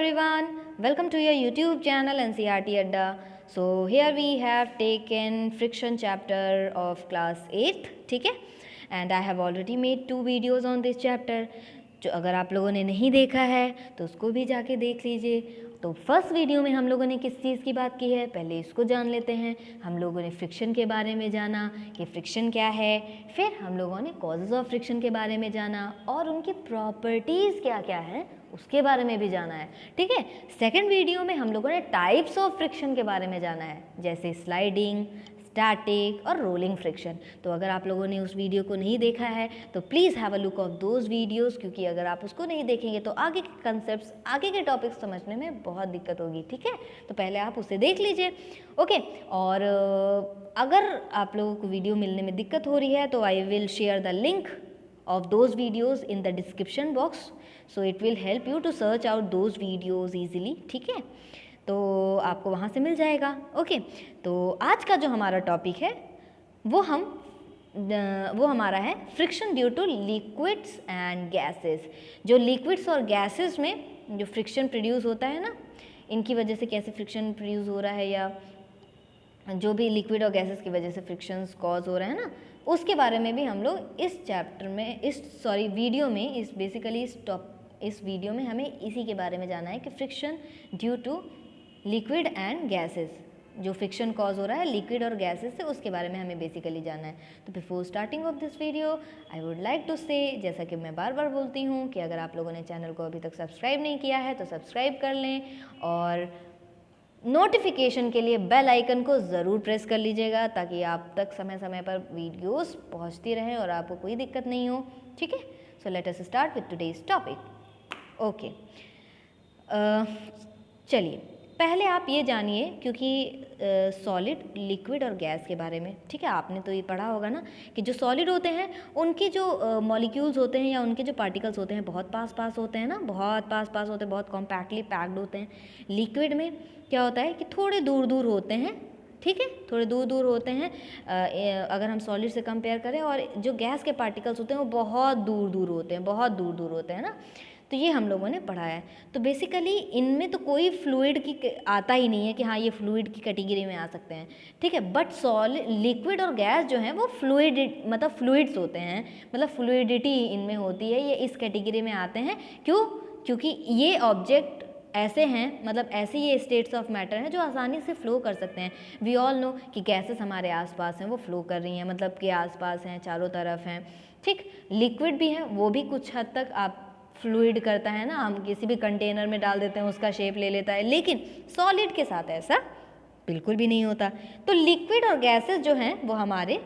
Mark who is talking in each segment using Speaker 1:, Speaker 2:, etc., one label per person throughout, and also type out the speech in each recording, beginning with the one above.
Speaker 1: everyone, welcome to your YouTube channel NCERT Adda. So here we have taken friction chapter of class 8th, ठीक है, and I have already made 2 videos on this chapter. जो अगर आप लोगों ने नहीं देखा है तो उसको भी जाके देख लीजिए। तो फर्स्ट वीडियो में हम लोगों ने किस चीज़ की बात की है, पहले इसको जान लेते हैं। हम लोगों ने फ्रिक्शन के बारे में जाना कि फ्रिक्शन क्या है, फिर हम लोगों ने कॉजेज़ ऑफ फ्रिक्शन के बारे में जाना और उनकी प्रॉपर्टीज़ क्या क्या हैं उसके बारे में भी जाना है, ठीक है। सेकंड वीडियो में हम लोगों ने टाइप्स ऑफ फ्रिक्शन के बारे में जाना है, जैसे स्लाइडिंग, स्टैटिक और रोलिंग फ्रिक्शन। तो अगर आप लोगों ने उस वीडियो को नहीं देखा है तो please have a look of those videos, क्योंकि अगर आप उसको नहीं देखेंगे तो आगे के कंसेप्ट्स, आगे के टॉपिक्स समझने में बहुत दिक्कत होगी, ठीक है। तो पहले आप उसे देख लीजिए, ओके। और अगर आप लोगों को वीडियो मिलने में दिक्कत हो रही है तो I will share the link of those videos in the description box, so it will help you to search out those videos easily, ठीक है। तो आपको वहाँ से मिल जाएगा, ओके। तो आज का जो हमारा टॉपिक है वो हमारा है friction due two liquids and gases. जो लिक्विड्स और गैसेस में जो फ्रिक्शन प्रोड्यूस होता है ना, इनकी वजह से कैसे फ्रिक्शन प्रोड्यूस हो रहा है, या जो भी लिक्विड और गैसेस की वजह से फ्रिक्शंस कॉज हो रहे हैं ना, उसके बारे में भी हम लोग इस चैप्टर में, वीडियो में, इस वीडियो में हमें इसी के बारे में जाना है कि friction due to liquid and gases, जो फ्रिक्शन कॉज हो रहा है लिक्विड और गैसेस से, उसके बारे में हमें बेसिकली जानना है। तो before starting of this video I would like to say, जैसा कि मैं बार बार बोलती हूँ कि अगर आप लोगों ने चैनल को अभी तक सब्सक्राइब नहीं किया है तो सब्सक्राइब कर लें और नोटिफिकेशन के लिए बेल आइकन को ज़रूर प्रेस कर लीजिएगा, ताकि आप तक समय समय पर वीडियोस पहुंचती रहें और आपको कोई दिक्कत नहीं हो, ठीक है। So let us start with today's topic, okay. चलिए पहले आप ये जानिए, क्योंकि सॉलिड, लिक्विड और गैस के बारे में, ठीक है, आपने तो ये पढ़ा होगा ना कि जो सॉलिड होते हैं उनके जो मॉलिक्यूल्स होते हैं या उनके जो पार्टिकल्स होते हैं बहुत पास होते हैं ना, बहुत पास होते हैं, बहुत कॉम्पैक्टली पैक्ड होते हैं। लिक्विड में क्या होता है कि थोड़े दूर होते हैं, ठीक है, थोड़े दूर होते हैं अगर हम सॉलिड से कंपेयर करें, और जो गैस के पार्टिकल्स होते हैं वो बहुत दूर होते हैं, बहुत दूर होते हैं ना। तो ये हम लोगों ने पढ़ा है। तो बेसिकली इनमें तो कोई फ्लूइड की आता ही नहीं है कि हाँ ये फ्लूइड की कैटेगरी में आ सकते हैं, ठीक है। बट सॉलिड, लिक्विड और गैस जो हैं वो मतलब फ्लूइड्स होते हैं, मतलब फ्लूइडिटी इनमें होती है, ये इस कैटेगरी में आते हैं। क्यों? क्योंकि ये ऑब्जेक्ट ऐसे हैं, मतलब ऐसे ये स्टेट्स ऑफ मैटर हैं जो आसानी से फ्लो कर सकते हैं। वी ऑल नो कि गैसेस हमारे आसपास हैं, वो फ्लो कर रही हैं, मतलब कि आसपास हैं, चारों तरफ हैं, ठीक। लिक्विड भी हैं, वो भी कुछ हद तक आप फ्लूइड करता है ना, हम किसी भी कंटेनर में डाल देते हैं उसका शेप ले लेता है, लेकिन सॉलिड के साथ ऐसा बिल्कुल भी नहीं होता। तो लिक्विड और गैसेस जो हैं वो हमारे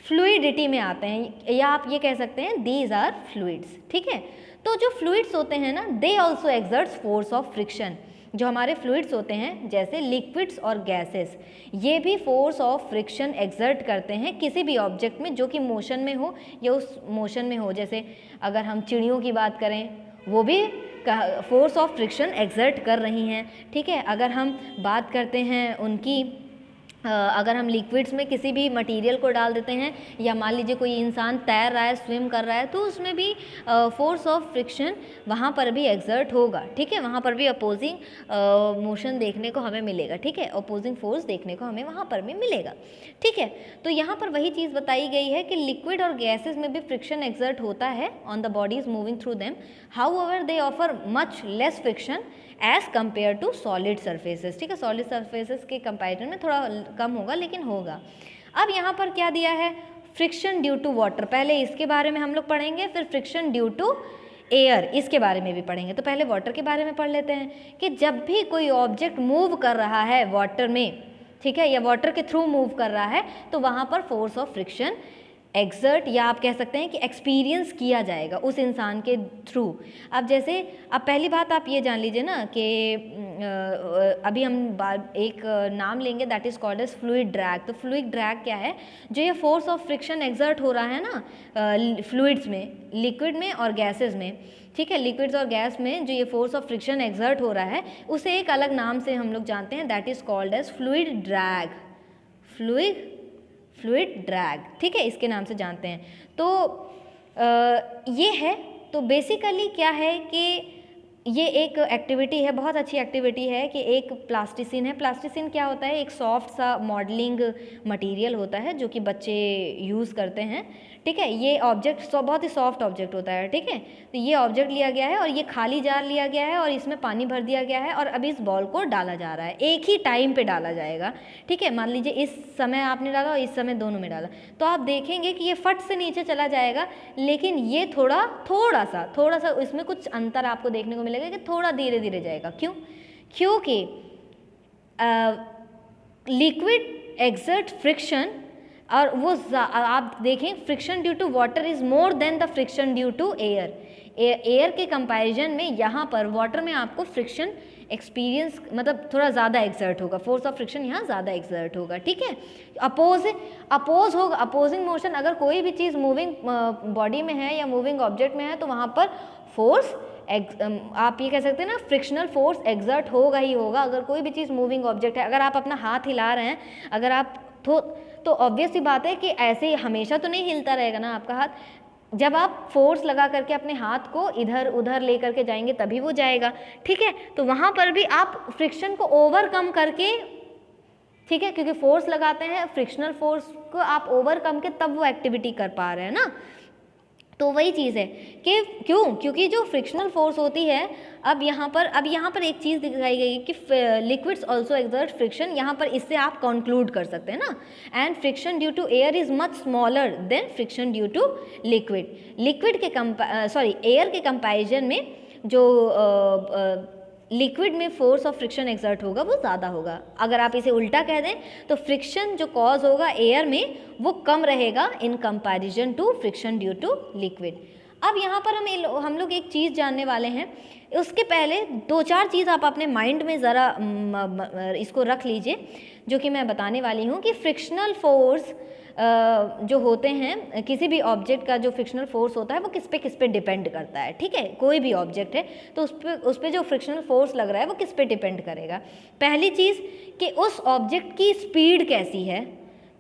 Speaker 1: फ्लूइडिटी में आते हैं, या आप ये कह सकते हैं दीज आर फ्लूइड्स, ठीक है। तो जो फ्लूइड्स होते हैं ना, they also exerts force of friction. जो हमारे फ्लूइड्स होते हैं जैसे लिक्विड्स और गैसेस, ये भी फोर्स ऑफ फ्रिक्शन एक्सर्ट करते हैं किसी भी ऑब्जेक्ट में जो कि मोशन में हो या उस मोशन में हो। जैसे अगर हम चिड़ियों की बात करें, वो भी फोर्स ऑफ फ्रिक्शन एक्सर्ट कर रही हैं, ठीक है। अगर हम बात करते हैं उनकी, अगर हम लिक्विड्स में किसी भी मटेरियल को डाल देते हैं, या मान लीजिए कोई इंसान तैर रहा है, स्विम कर रहा है, तो उसमें भी फोर्स ऑफ फ्रिक्शन वहाँ पर भी एक्सर्ट होगा, ठीक है। वहाँ पर भी अपोजिंग मोशन देखने को हमें मिलेगा, ठीक है, अपोजिंग फोर्स देखने को हमें वहाँ पर भी मिलेगा, ठीक है। तो यहाँ पर वही चीज़ बताई गई है कि लिक्विड और गैसेस में भी फ्रिक्शन एक्सर्ट होता है on the bodies moving through them, however they offer much less friction as compare to solid surfaces, ठीक है। सॉलिड सर्फेसेस के कंपेरिजन में थोड़ा कम होगा, लेकिन होगा। अब यहाँ पर क्या दिया है, फ्रिक्शन ड्यू टू वाटर, पहले इसके बारे में हम लोग पढ़ेंगे, फिर फ्रिक्शन ड्यू टू एयर, इसके बारे में भी पढ़ेंगे। तो पहले वाटर के बारे में पढ़ लेते हैं कि जब भी कोई ऑब्जेक्ट मूव कर रहा है वाटर में, ठीक है, या वाटर के थ्रू मूव कर रहा है, तो वहाँ पर फोर्स ऑफ फ्रिक्शन एक्सर्ट, या आप कह सकते हैं कि एक्सपीरियंस किया जाएगा उस इंसान के थ्रू। अब जैसे, अब पहली बात आप ये जान लीजिए ना कि अभी हम एक नाम लेंगे, that is called as fluid drag. तो फ्लूइड ड्रैग क्या है, जो ये फोर्स ऑफ फ्रिक्शन एक्सर्ट हो रहा है ना फ्लूइड्स में, लिक्विड में और गैसेस में, ठीक है, लिक्विड्स और गैस में जो ये फोर्स ऑफ फ्रिक्शन एक्सर्ट हो रहा है, उसे एक अलग नाम से हम लोग जानते हैं, that is called as fluid drag, fluid drag, ठीक है, इसके नाम से जानते हैं। तो ये है। तो बेसिकली क्या है कि ये एक एक्टिविटी है, बहुत अच्छी एक्टिविटी है कि एक प्लास्टिसिन है। प्लास्टिसिन क्या होता है? एक सॉफ्ट सा मॉडलिंग मटेरियल होता है जो कि बच्चे यूज़ करते हैं, ठीक है। ये ऑब्जेक्ट बहुत ही सॉफ्ट ऑब्जेक्ट होता है, ठीक है। तो ये ऑब्जेक्ट लिया गया है और ये खाली जार लिया गया है और इसमें पानी भर दिया गया है और अभी इस बॉल को डाला जा रहा है, एक ही टाइम पे डाला जाएगा, ठीक है। मान लीजिए इस समय आपने डाला और इस समय दोनों में डाला, तो आप देखेंगे कि ये फट से नीचे चला जाएगा, लेकिन ये थोड़ा सा इसमें कुछ अंतर आपको देखने को मिलेगा कि थोड़ा धीरे धीरे जाएगा। क्यों? क्योंकि लिक्विड एक्सर्ट फ्रिक्शन, और वो आप देखें friction due to water is more than the friction due to air. Air के कंपैरिजन में यहाँ पर वाटर में आपको फ्रिक्शन एक्सपीरियंस मतलब थोड़ा ज़्यादा एक्सर्ट होगा, फोर्स ऑफ फ्रिक्शन यहाँ ज़्यादा एक्सर्ट होगा, ठीक है। अपोज होगा, अपोजिंग मोशन, अगर कोई भी चीज़ मूविंग बॉडी में है या मूविंग ऑब्जेक्ट में है तो वहाँ पर फोर्स आप ये कह सकते हैं ना, फ्रिक्शनल फोर्स एक्सर्ट होगा ही होगा अगर कोई भी चीज़ मूविंग ऑब्जेक्ट है। अगर आप अपना हाथ हिला रहे हैं, अगर आप तो ऑब्वियस सी बात है कि ऐसे ही हमेशा तो नहीं हिलता रहेगा ना आपका हाथ, जब आप फोर्स लगा करके अपने हाथ को इधर उधर ले करके जाएंगे तभी वो जाएगा, ठीक है। तो वहाँ पर भी आप फ्रिक्शन को ओवरकम करके, ठीक है, क्योंकि फोर्स लगाते हैं, फ्रिक्शनल फोर्स को आप ओवरकम के तब वो एक्टिविटी कर पा रहे हैं ना। तो वही चीज़ है कि क्योंकि जो फ्रिक्शनल फोर्स होती है, अब यहाँ पर एक चीज़ दिखाई गई कि लिक्विड्स ऑल्सो एक्सर्ट फ्रिक्शन, यहाँ पर इससे आप कंक्लूड कर सकते हैं ना, and friction due to air is much smaller than friction due to liquid के एयर के कंपैरिजन में जो लिक्विड में फोर्स ऑफ फ्रिक्शन एक्सर्ट होगा वो ज़्यादा होगा। अगर आप इसे उल्टा कह दें तो फ्रिक्शन जो कॉज होगा एयर में वो कम रहेगा in comparison to friction due to liquid. अब यहाँ पर हम लोग एक चीज़ जानने वाले हैं, उसके पहले 2-4 चीज़ आप अपने माइंड में ज़रा इसको रख लीजिए जो कि मैं बताने वाली हूँ कि फ्रिक्शनल फोर्स जो होते हैं, किसी भी ऑब्जेक्ट का जो फ्रिक्शनल फोर्स होता है वो किस पे डिपेंड करता है, ठीक है। कोई भी ऑब्जेक्ट है तो उस पे जो फ्रिक्शनल फोर्स लग रहा है वो किस पे डिपेंड करेगा। पहली चीज़ कि उस ऑब्जेक्ट की स्पीड कैसी है,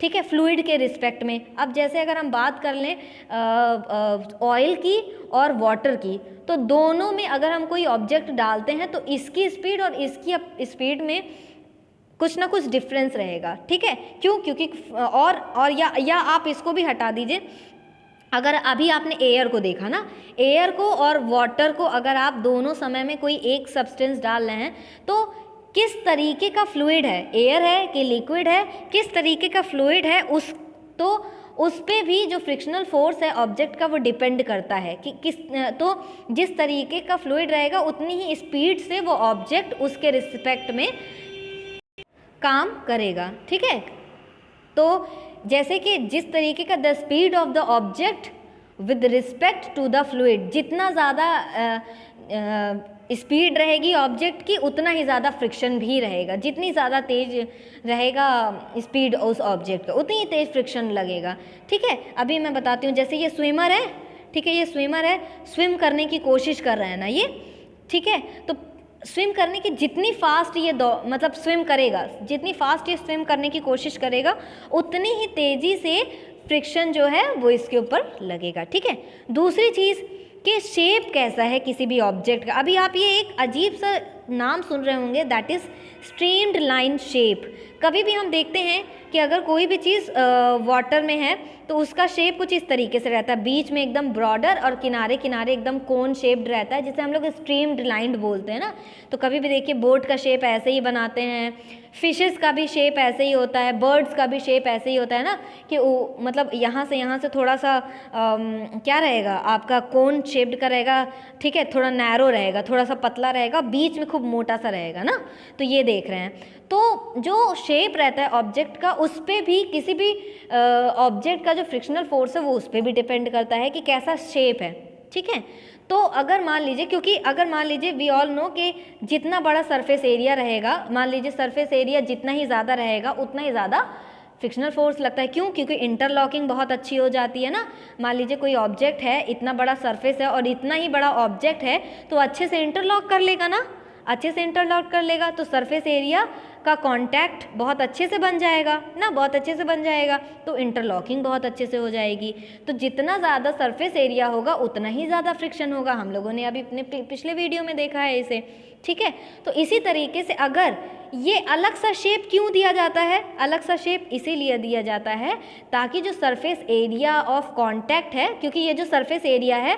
Speaker 1: ठीक है, फ्लूइड के रिस्पेक्ट में। अब जैसे अगर हम बात कर लें ऑयल की और वाटर की, तो दोनों में अगर हम कोई ऑब्जेक्ट डालते हैं तो इसकी स्पीड और इसकी स्पीड में कुछ ना कुछ डिफरेंस रहेगा, ठीक है। क्यों? क्योंकि और या आप इसको भी हटा दीजिए, अगर अभी आपने एयर को देखा ना, एयर को और वाटर को अगर आप दोनों समय में कोई एक सब्सटेंस डाल रहे हैं तो किस तरीके का फ्लूइड है, एयर है कि लिक्विड है, किस तरीके का फ्लूइड है, उस पे भी जो फ्रिक्शनल फोर्स है ऑब्जेक्ट का वो डिपेंड करता है कि तो जिस तरीके का फ्लूइड रहेगा उतनी ही स्पीड से वो ऑब्जेक्ट उसके रिस्पेक्ट में काम करेगा, ठीक है। तो जैसे कि जिस तरीके का the speed of the object with respect to the fluid, जितना ज़्यादा स्पीड रहेगी ऑब्जेक्ट की उतना ही ज़्यादा फ्रिक्शन भी रहेगा, जितनी ज़्यादा तेज रहेगा स्पीड उस ऑब्जेक्ट का उतनी ही तेज फ्रिक्शन लगेगा, ठीक है। अभी मैं बताती हूँ, जैसे ये स्विमर है, ठीक है, ये स्विमर है, स्विम करने की कोशिश कर रहा है ना ये, ठीक है। तो स्विम करने की जितनी फास्ट ये मतलब स्विम करेगा, जितनी फास्ट ये स्विम करने की कोशिश करेगा उतनी ही तेज़ी से फ्रिक्शन जो है वो इसके ऊपर लगेगा, ठीक है। दूसरी चीज़ कि शेप कैसा है किसी भी ऑब्जेक्ट का। अभी आप ये एक अजीब सा नाम सुन रहे होंगे, that is streamed line shape. कभी भी हम देखते हैं कि अगर कोई भी चीज़ वाटर में है तो उसका शेप कुछ इस तरीके से रहता है, बीच में एकदम ब्रॉडर और किनारे किनारे एकदम कोन शेप्ड रहता है, जिसे हम लोग स्ट्रीम्ड लाइन्ड बोलते हैं ना। तो कभी भी देखिए बोट का शेप ऐसे ही बनाते हैं, फिशेस का भी शेप ऐसे ही होता है, बर्ड्स का भी शेप ऐसे ही होता है ना, कि वो मतलब यहाँ से थोड़ा सा क्या रहेगा आपका कोन शेप्ड का रहेगा, ठीक है, थोड़ा नैरो रहेगा, थोड़ा सा पतला रहेगा, बीच में खूब मोटा सा रहेगा ना। तो ये देख रहे हैं, तो जो शेप रहता है ऑब्जेक्ट का उस पर भी किसी भी ऑब्जेक्ट का जो फ्रिक्शनल फोर्स है वो उस पर भी डिपेंड करता है कि कैसा शेप है, ठीक है। तो अगर मान लीजिए, क्योंकि अगर मान लीजिए वी ऑल नो कि जितना बड़ा सरफेस एरिया रहेगा, मान लीजिए सरफेस एरिया जितना ही ज़्यादा रहेगा उतना ही ज़्यादा फ्रिक्शनल फोर्स लगता है। क्यों? क्योंकि इंटरलॉकिंग बहुत अच्छी हो जाती है ना। मान लीजिए कोई ऑब्जेक्ट है, इतना बड़ा सरफेस है और इतना ही बड़ा ऑब्जेक्ट है, तो अच्छे से इंटरलॉक कर लेगा ना, अच्छे से इंटरलॉक कर लेगा, तो सरफेस एरिया का कांटेक्ट बहुत अच्छे से बन जाएगा ना, बहुत अच्छे से बन जाएगा, तो इंटरलॉकिंग बहुत अच्छे से हो जाएगी। तो जितना ज़्यादा सरफेस एरिया होगा उतना ही ज़्यादा फ्रिक्शन होगा। हम लोगों ने अभी अपने पिछले वीडियो में देखा है इसे, ठीक है। तो इसी तरीके से अगर ये अलग सा शेप क्यों दिया जाता है, अलग सा शेप इसीलिए दिया जाता है ताकि जो सरफेस एरिया ऑफ कांटेक्ट है, क्योंकि ये जो सरफेस एरिया है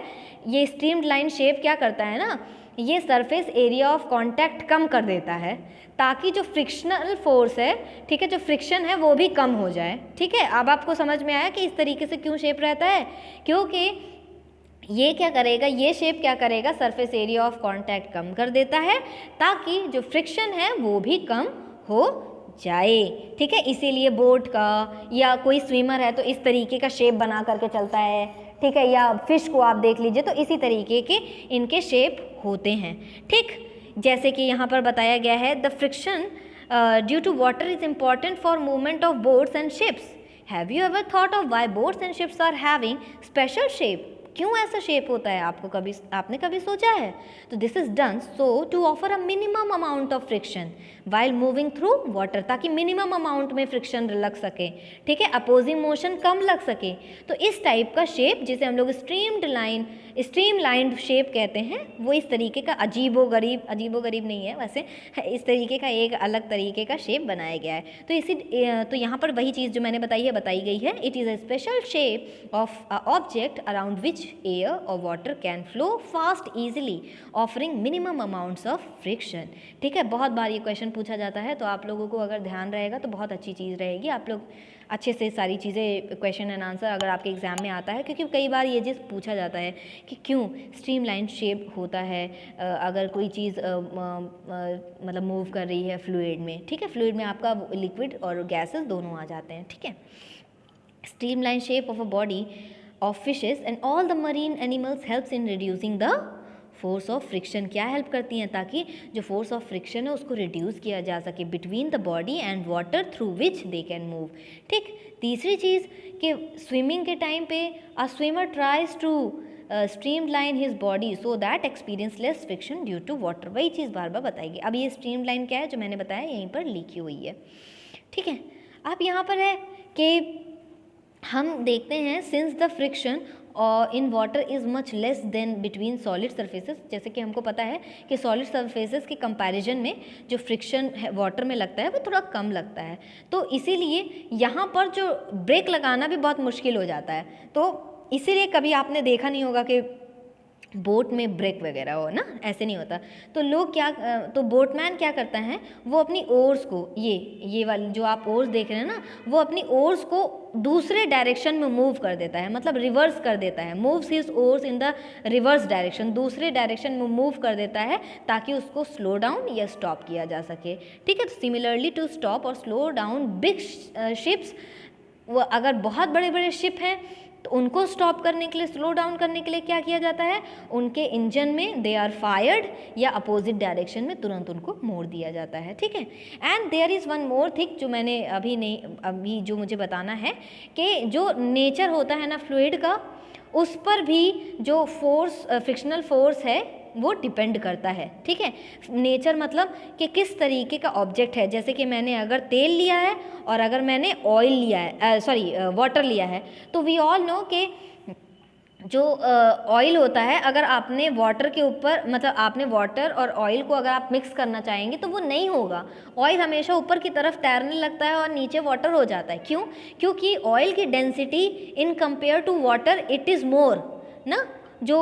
Speaker 1: ये स्ट्रीम्ड लाइन शेप क्या करता है ना, ये सरफेस एरिया ऑफ कांटेक्ट कम कर देता है ताकि जो फ्रिक्शनल फोर्स है, ठीक है, जो फ्रिक्शन है वो भी कम हो जाए, ठीक है। अब आपको समझ में आया कि इस तरीके से क्यों शेप रहता है, क्योंकि ये क्या करेगा, ये शेप क्या करेगा, सरफेस एरिया ऑफ कांटेक्ट कम कर देता है ताकि जो फ्रिक्शन है वो भी कम हो जाए, ठीक है। इसीलिए बोट का या कोई स्विमर है तो इस तरीके का शेप बना करके चलता है, ठीक है, या फिश को आप देख लीजिए तो इसी तरीके के इनके शेप होते हैं, ठीक। जैसे कि यहाँ पर बताया गया है, the friction due to water is important for movement of boats and ships. Have you ever thought of why boats and ships are having special shape? क्यों ऐसा शेप होता है, आपने कभी सोचा है? तो this is done so to offer a minimum amount of friction while moving through water, ताकि मिनिमम अमाउंट में फ्रिक्शन लग सके, ठीक है, अपोजिंग मोशन कम लग सके। तो इस टाइप का शेप जिसे हम लोग स्ट्रीम लाइंड शेप कहते हैं, वो इस तरीके का अजीबो गरीब नहीं है वैसे, इस तरीके का एक अलग तरीके का शेप बनाया गया है। तो यहाँ पर वही चीज़ जो मैंने बताई गई है, it is a special shape of a object around which air और water can flow fast easily offering minimum amounts of friction, ठीक है। बहुत बार ये क्वेश्चन पूछा जाता है, तो आप लोगों को अगर ध्यान रहेगा तो बहुत अच्छी चीज़ रहेगी, आप लोग अच्छे से सारी चीज़ें क्वेश्चन एंड आंसर अगर आपके एग्ज़ाम में आता है, क्योंकि कई बार ये चीज़ पूछा जाता है कि क्यों स्ट्रीमलाइन शेप होता है अगर कोई चीज़ मतलब मूव कर रही है फ्लूइड में, ठीक है। फ्लूइड में आपका लिक्विड और गैसेस दोनों आ जाते हैं, ठीक है। Streamline shape of a body of fishes and all the marine animals helps in reducing the force of friction। क्या हेल्प करती हैं, ताकि जो फोर्स ऑफ फ्रिक्शन है उसको रिड्यूस किया जा सके between the body and water through which they can move, ठीक। तीसरी चीज़ कि स्विमिंग के टाइम पे a swimmer tries to streamline his body so that experience less friction due to water, वही चीज़ बार बार बताएगी। अब ये स्ट्रीमलाइन क्या है जो मैंने बताया यहीं पर लिखी हुई है, ठीक है। अब यहाँ पर है कि हम देखते हैं since the friction in water is much less than between solid surfaces, जैसे कि हमको पता है कि सॉलिड सर्फेसेस के कंपैरिजन में जो फ्रिक्शन है वाटर में लगता है वो थोड़ा कम लगता है, तो इसीलिए यहाँ पर जो ब्रेक लगाना भी बहुत मुश्किल हो जाता है। तो इसीलिए कभी आपने देखा नहीं होगा कि बोट में ब्रेक वगैरह हो ना, ऐसे नहीं होता। तो लोग क्या तो बोटमैन क्या करता है, वो अपनी ओर्स को ये वाली जो आप ओर्स देख रहे हैं ना, वो अपनी ओर्स को दूसरे डायरेक्शन में मूव कर देता है, मतलब रिवर्स कर देता है, moves his ores in the reverse direction, दूसरे डायरेक्शन में मूव कर देता है ताकि उसको स्लो डाउन या स्टॉप किया जा सके, ठीक है। तो सिमिलरली टू स्टॉप और स्लो डाउन बिग शिप्स, वो अगर बहुत बड़े बड़े शिप हैं तो उनको स्टॉप करने के लिए, स्लो डाउन करने के लिए क्या किया जाता है, उनके इंजन में दे आर फायर्ड या अपोजिट डायरेक्शन में तुरंत उनको मोड़ दिया जाता है, ठीक है। And there is one more thing जो मैंने अभी जो मुझे बताना है कि जो नेचर होता है ना फ्लूइड का, उस पर भी जो फोर्स फ्रिक्शनल फोर्स है वो डिपेंड करता है, ठीक है। नेचर मतलब कि किस तरीके का ऑब्जेक्ट है, जैसे कि मैंने अगर तेल लिया है और अगर मैंने ऑयल लिया है वाटर लिया है, तो वी ऑल नो कि जो ऑयल होता है, अगर आपने वाटर के ऊपर मतलब आपने वाटर और ऑयल को अगर आप मिक्स करना चाहेंगे तो वो नहीं होगा, ऑयल हमेशा ऊपर की तरफ तैरने लगता है और नीचे वाटर हो जाता है। क्यों? क्योंकि ऑयल की density in compare to water it is more ना, जो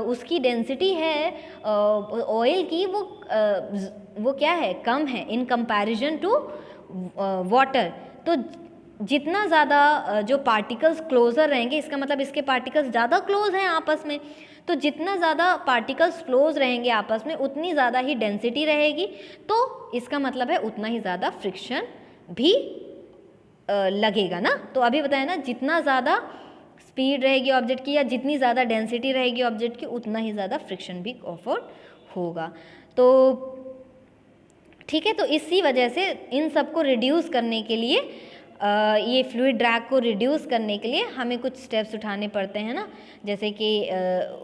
Speaker 1: उसकी डेंसिटी है ऑयल की वो क्या है, कम है इन कंपैरिजन टू वाटर। तो जितना ज़्यादा जो पार्टिकल्स क्लोज़र रहेंगे, इसका मतलब इसके पार्टिकल्स ज़्यादा क्लोज हैं आपस में, तो जितना ज़्यादा पार्टिकल्स क्लोज रहेंगे आपस में उतनी ज़्यादा ही डेंसिटी रहेगी, तो इसका मतलब है उतना ही ज़्यादा फ्रिक्शन भी लगेगा ना। तो अभी बताया ना, जितना ज़्यादा स्पीड रहेगी ऑब्जेक्ट की या जितनी ज़्यादा डेंसिटी रहेगी ऑब्जेक्ट की उतना ही ज़्यादा फ्रिक्शन भी ऑफर होगा। तो ठीक है, तो इसी वजह से इन सबको रिड्यूस करने के लिए ये फ्लूइड ड्रैग को रिड्यूस करने के लिए हमें कुछ स्टेप्स उठाने पड़ते हैं ना, जैसे कि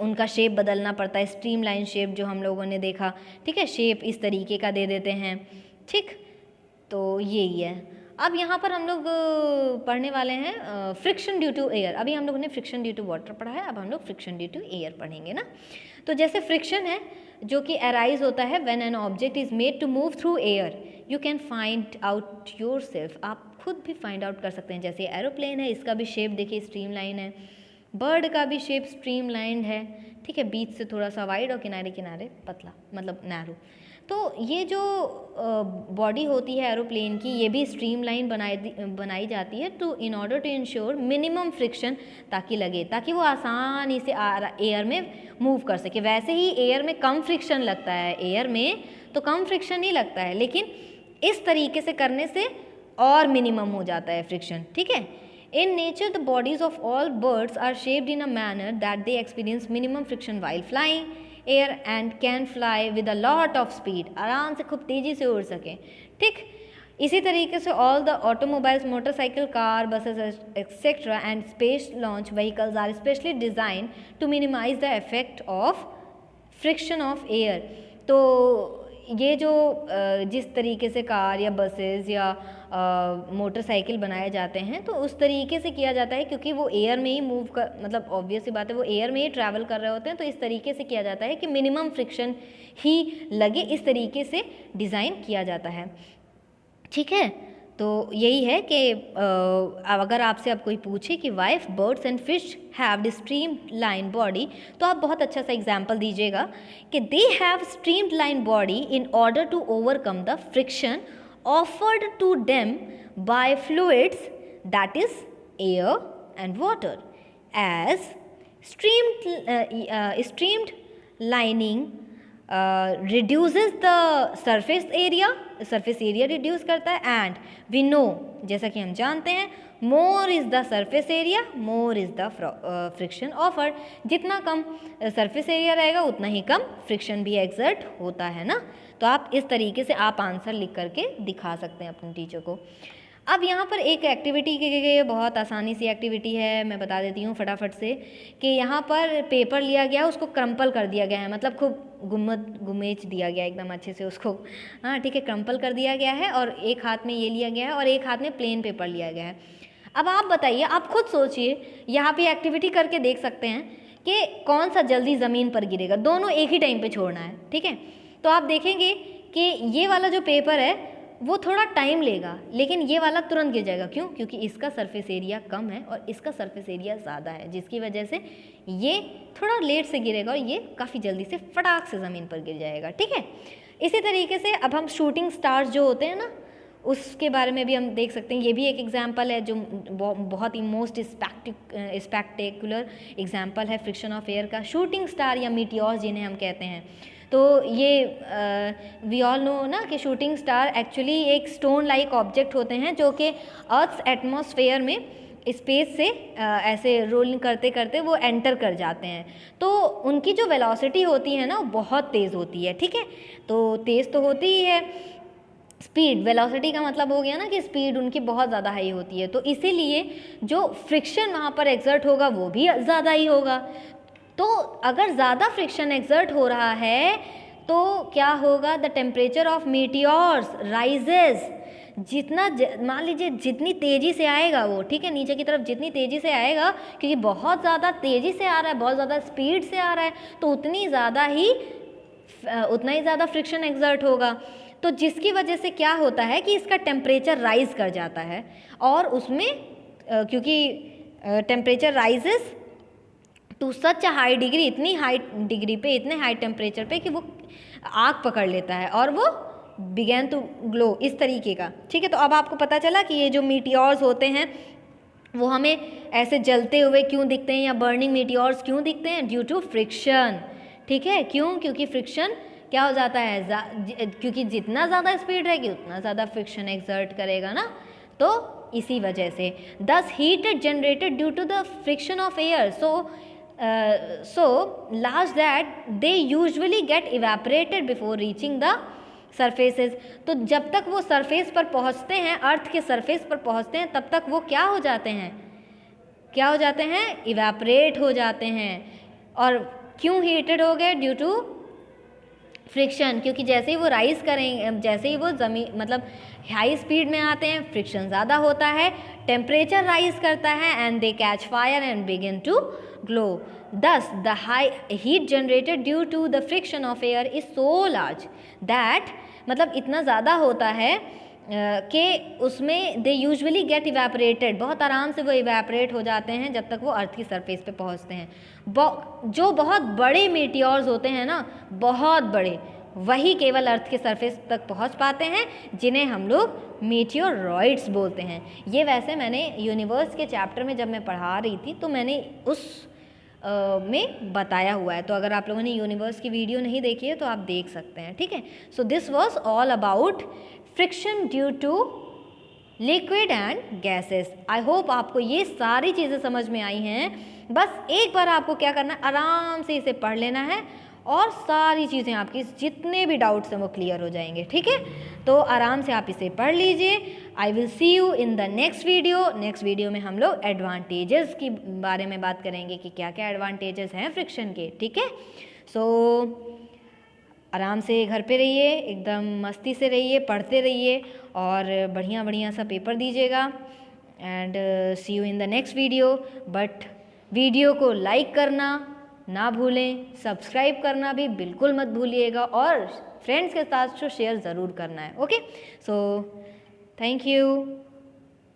Speaker 1: उनका शेप बदलना पड़ता है, स्ट्रीमलाइन शेप जो हम लोगों ने देखा, ठीक है, शेप इस तरीके का दे देते हैं, ठीक। तो यही है। अब यहाँ पर हम लोग पढ़ने वाले हैं फ्रिक्शन ड्यू टू एयर। अभी हम लोगों ने फ्रिक्शन ड्यू टू वाटर पढ़ा है, अब हम लोग फ्रिक्शन ड्यू टू एयर पढ़ेंगे ना। तो जैसे फ्रिक्शन है जो कि अराइज होता है when an object is made to move through air, you can find out yourself, आप खुद भी फाइंड आउट कर सकते हैं। जैसे एरोप्लेन है, इसका भी शेप देखिए स्ट्रीमलाइन है, बर्ड का भी शेप स्ट्रीमलाइंड है, ठीक है, बीच से थोड़ा सा वाइड और किनारे किनारे पतला, मतलब नैरो। तो ये जो बॉडी होती है एरोप्लेन की, ये भी स्ट्रीमलाइन बनाई जाती है to in order to ensure minimum friction, ताकि लगे, ताकि वो आसानी से एयर में मूव कर सके। वैसे ही एयर में कम फ्रिक्शन लगता है, एयर में तो कम फ्रिक्शन ही लगता है, लेकिन इस तरीके से करने से और मिनिमम हो जाता है फ्रिक्शन, ठीक है। In nature, the bodies of all birds are shaped in a manner that they experience minimum friction while flying air and can fly with a lot of speed. आराम से खूब तेज़ी से उड़ सकें, ठीक। इसी तरीके से all the automobiles, motorcycle, car, buses, etc. and space launch vehicles are specially designed to minimize the effect of friction of air. तो ये जो जिस तरीके से कार या बसेस या मोटरसाइकिल बनाए जाते हैं, तो उस तरीके से किया जाता है क्योंकि वो एयर में ही मूव कर, मतलब ऑब्वियस सी बात है, वो एयर में ही ट्रैवल कर रहे होते हैं, तो इस तरीके से किया जाता है कि मिनिमम फ्रिक्शन ही लगे, इस तरीके से डिज़ाइन किया जाता है, ठीक है। तो यही है कि अगर आपसे अब कोई पूछे कि why birds and fish have the streamline body, तो आप बहुत अच्छा सा एग्जाम्पल दीजिएगा कि they have streamlined body in order to overcome the friction offered to them by fluids, that is air and water, as streamed lining reduces the surface area reduce करता है, and we know, जैसा कि हम जानते हैं, more is the surface area, more is the friction offered. जितना कम surface area रहेगा उतना ही कम friction भी exert होता है ना। तो आप इस तरीके से आप आंसर लिख करके दिखा सकते हैं अपने टीचर को। अब यहाँ पर एक एक्टिविटी की गई है, बहुत आसानी सी एक्टिविटी है, मैं बता देती हूँ फटाफट से कि यहाँ पर पेपर लिया गया, उसको क्रम्पल कर दिया गया है, मतलब खूब घुमेच दिया गया एकदम अच्छे से उसको, हाँ ठीक है, क्रम्पल कर दिया गया है, और एक हाथ में ये लिया गया है और एक हाथ में प्लेन पेपर लिया गया है। अब आप बताइए, आप खुद सोचिए, यहाँ पे एक्टिविटी करके देख सकते हैं कि कौन सा जल्दी ज़मीन पर गिरेगा, दोनों एक ही टाइम पे छोड़ना है, ठीक है। तो आप देखेंगे कि ये वाला जो पेपर है वो थोड़ा टाइम लेगा, लेकिन ये वाला तुरंत गिर जाएगा। क्यों? क्योंकि इसका सरफेस एरिया कम है और इसका सरफेस एरिया ज़्यादा है, जिसकी वजह से ये थोड़ा लेट से गिरेगा और ये काफ़ी जल्दी से फटाक से ज़मीन पर गिर जाएगा, ठीक है। इसी तरीके से अब हम शूटिंग स्टार्स जो होते हैं ना, उसके बारे में भी हम देख सकते हैं। ये भी एक एग्जाम्पल है जो बहुत ही मोस्ट स्पेक्टेकुलर एग्जाम्पल है फ्रिक्शन ऑफ एयर का। शूटिंग स्टार या मीटियोर्स जिन्हें हम कहते हैं, तो ये वी ऑल नो ना कि शूटिंग स्टार एक्चुअली एक स्टोन लाइक ऑब्जेक्ट होते हैं जो कि अर्थ्स एटमॉस्फेयर में स्पेस से ऐसे रोलिंग करते करते वो एंटर कर जाते हैं। तो उनकी जो वेलोसिटी होती है ना वो बहुत तेज़ होती है, ठीक है। तो तेज़ तो होती ही है, स्पीड, वेलोसिटी का मतलब हो गया ना कि स्पीड उनकी बहुत ज़्यादा हाई होती है, तो इसीलिए जो फ्रिक्शन वहाँ पर एक्सर्ट होगा वो भी ज़्यादा ही होगा। तो अगर ज़्यादा फ्रिक्शन एक्सर्ट हो रहा है तो क्या होगा, the temperature of meteors rises. जितना मान लीजिए जितनी तेज़ी से आएगा वो, ठीक है, नीचे की तरफ जितनी तेज़ी से आएगा, क्योंकि बहुत ज़्यादा तेज़ी से आ रहा है, बहुत ज़्यादा स्पीड से आ रहा है, तो उतना ही ज़्यादा फ्रिक्शन एक्सर्ट होगा। तो जिसकी वजह से क्या होता है कि इसका टेम्परेचर राइज कर जाता है, और उसमें क्योंकि temperature rises to such a high degree, इतनी हाई डिग्री पे, इतने हाई टेम्परेचर पे कि वो आग पकड़ लेता है और वो बिगैन टू ग्लो, इस तरीके का, ठीक है। तो अब आपको पता चला कि ये जो मीटियोर्स होते हैं वो हमें ऐसे जलते हुए क्यों दिखते हैं या बर्निंग मीटियोर्स क्यों दिखते हैं, ड्यू टू फ्रिक्शन, ठीक है। क्यों? क्योंकि फ्रिक्शन क्या हो जाता है, क्योंकि जितना ज़्यादा स्पीड रहेगी उतना ज़्यादा फ्रिक्शन एक्सर्ट करेगा ना, तो इसी वजह से this heat generated due to the friction of air, so large that they usually get evaporated before reaching the surfaces। तो जब तक वो सरफेस पर पहुँचते हैं, अर्थ के सरफेस पर पहुँचते हैं, तब तक वो क्या हो जाते हैं, इवेपोरेट हो जाते हैं। और क्यों हीटेड हो गए? ड्यू टू फ्रिक्शन, क्योंकि जैसे ही वो राइज करें, जैसे ही वो ज़मीन मतलब हाई स्पीड में आते हैं, फ्रिक्शन ज़्यादा होता है, टेम्परेचर राइज करता है and they catch fire and begin to glow. Thus the high heat generated due to the friction of air is so large that, मतलब इतना ज़्यादा होता है कि उसमें दे यूजुअली गेट इवेपरेटेड, बहुत आराम से वो इवेपरेट हो जाते हैं जब तक वो अर्थ की सरफेस पे पहुंचते हैं। जो बहुत बड़े मीटियोर्स होते हैं ना, बहुत बड़े, वही केवल अर्थ के सरफेस तक पहुंच पाते हैं, जिन्हें हम लोग मीटियोरॉइड्स बोलते हैं। ये वैसे मैंने यूनिवर्स के चैप्टर में जब मैं पढ़ा रही थी तो मैंने उस में बताया हुआ है, तो अगर आप लोगों ने यूनिवर्स की वीडियो नहीं देखी है तो आप देख सकते हैं, ठीक है। So this was all about friction due to liquid and gases. I hope आपको ये सारी चीज़ें समझ में आई हैं। बस एक बार आपको क्या करना है, आराम से इसे पढ़ लेना है और सारी चीज़ें आपकी जितने भी डाउट्स हैं वो क्लियर हो जाएंगे, ठीक है। तो आराम से आप इसे पढ़ लीजिए। I will see you in the next video. Next video में हम लोग एडवांटेजेस की बारे में बात करेंगे कि क्या क्या एडवांटेजेस हैं फ्रिक्शन के, ठीक है। सो आराम से घर पे रहिए, एकदम मस्ती से रहिए, पढ़ते रहिए और बढ़िया बढ़िया सा पेपर दीजिएगा। And see you in the next video. But video को लाइक करना ना भूलें, सब्सक्राइब करना भी बिल्कुल मत भूलिएगा और फ्रेंड्स के साथ शेयर ज़रूर करना है। Okay, so thank you.